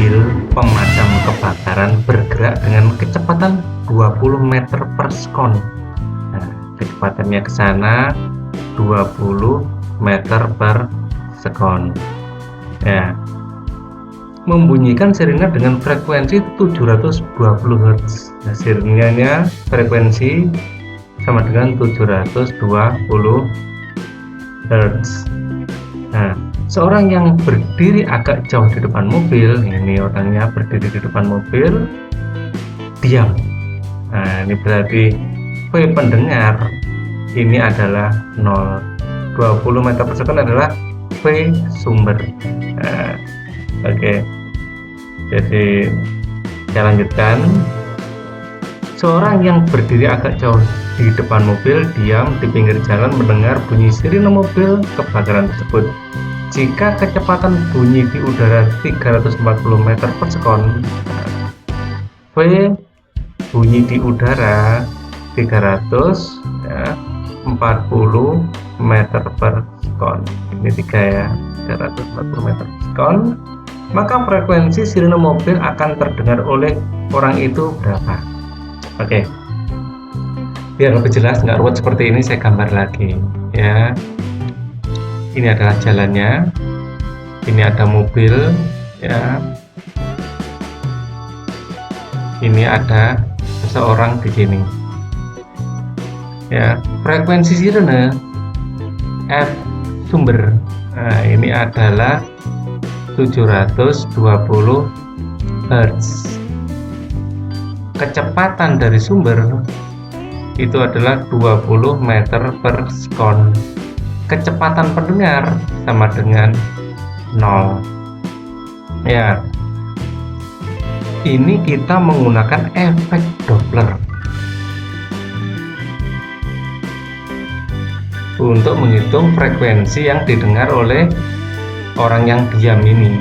mobil pemadam kebakaran bergerak dengan kecepatan 20 meter per sekon. Nah, kecepatannya ke sana 20 meter per sekon. Ya, membunyikan sirine dengan frekuensi 720 Hz. Nah, sirinenya frekuensi sama dengan 720 Hz. Nah, seorang yang berdiri agak jauh di depan mobil, ini orangnya berdiri di depan mobil, diam. Nah, ini berarti V pendengar ini adalah 0. 20 meter per sekon adalah V sumber. Nah, oke. Jadi saya lanjutkan. Seorang yang berdiri agak jauh di depan mobil diam di pinggir jalan mendengar bunyi sirine mobil kebakaran tersebut. Jika kecepatan bunyi di udara 340 meter per sekon, V bunyi di udara 340 meter per sekon. Ini 3 ya, 340 meter per sekon. Maka frekuensi sirine mobil akan terdengar oleh orang itu berapa? Oke. Biar lebih jelas, nggak ruwet seperti ini, saya gambar lagi ya. Ini adalah jalannya, ini ada mobil ya, ini ada seseorang di sini ya. Frekuensi sirine F sumber, nah ini adalah 720 Hz. Kecepatan dari sumber itu adalah 20 meter per sekon. Kecepatan pendengar sama dengan 0 ya. Ini kita menggunakan efek Doppler untuk menghitung frekuensi yang didengar oleh orang yang diam ini.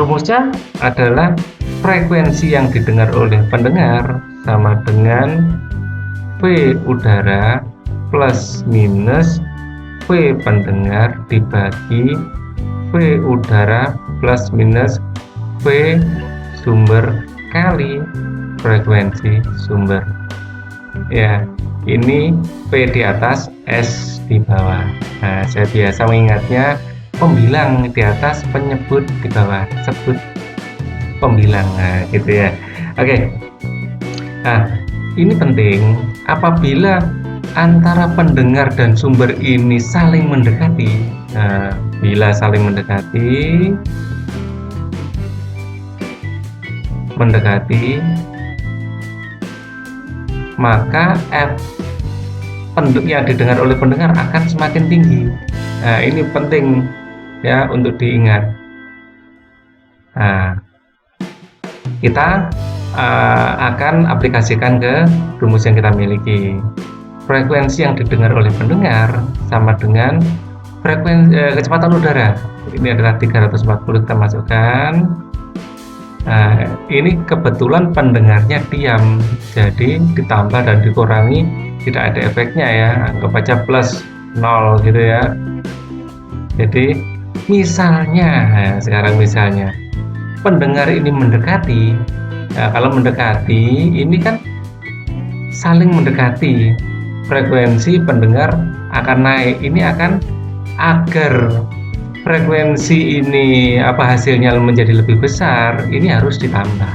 Rumusnya adalah frekuensi yang didengar oleh pendengar sama dengan V udara plus minus V pendengar dibagi V udara plus minus V sumber kali frekuensi sumber ya. Ini V di atas, S di bawah. Nah, saya biasa mengingatnya pembilang di atas, penyebut di bawah, sebut pembilang. Nah, gitu ya. Oke. Nah, ini penting apabila antara pendengar dan sumber ini saling mendekati. Nah, bila saling mendekati, maka F yang didengar oleh pendengar akan semakin tinggi. Nah, ini penting ya untuk diingat. Nah, kita akan aplikasikan ke rumus yang kita miliki. Frekuensi yang didengar oleh pendengar sama dengan frekuensi kecepatan udara. Ini adalah 340, kita masukkan. Nah, ini kebetulan pendengarnya diam, jadi ditambah dan dikurangi tidak ada efeknya ya, anggap aja plus 0 gitu ya. Jadi misalnya ya, sekarang misalnya pendengar ini mendekati. Nah, kalau mendekati ini kan saling mendekati, frekuensi pendengar akan naik. Ini akan agar frekuensi ini hasilnya menjadi lebih besar, ini harus ditambah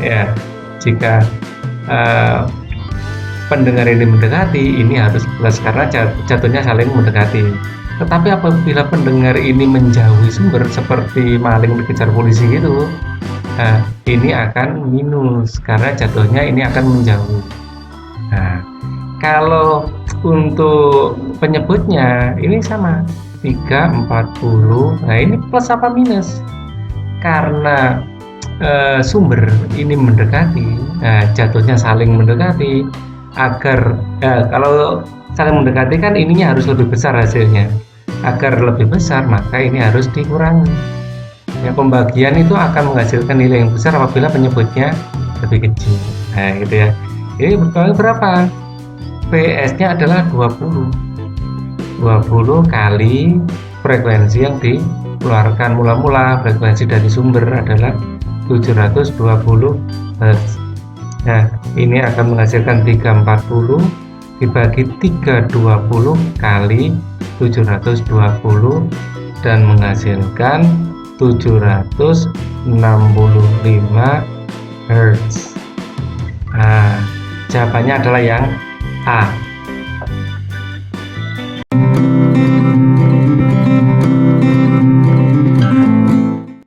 ya. Jika pendengar ini mendekati, ini harus plus karena jatuhnya saling mendekati. Tetapi apabila pendengar ini menjauhi sumber seperti maling dikejar polisi gitu, nah, ini akan minus karena jatuhnya ini akan menjauh. Nah, kalau untuk penyebutnya ini sama 340. Nah, ini plus apa minus? Karena sumber ini mendekati, nah, jatuhnya saling mendekati. Agar kalau saling mendekati kan ininya harus lebih besar hasilnya. Agar lebih besar maka ini harus dikurangi. Ya, pembagian itu akan menghasilkan nilai yang besar apabila penyebutnya lebih kecil. Nah, gitu ya. Ini berkali berapa? PS-nya adalah 20 kali frekuensi yang dikeluarkan mula-mula frekuensi dari sumber adalah 720 Hz. Nah, ini akan menghasilkan 340 dibagi 320 kali 720 dan menghasilkan 765 Hz. Nah, jawabannya adalah yang A.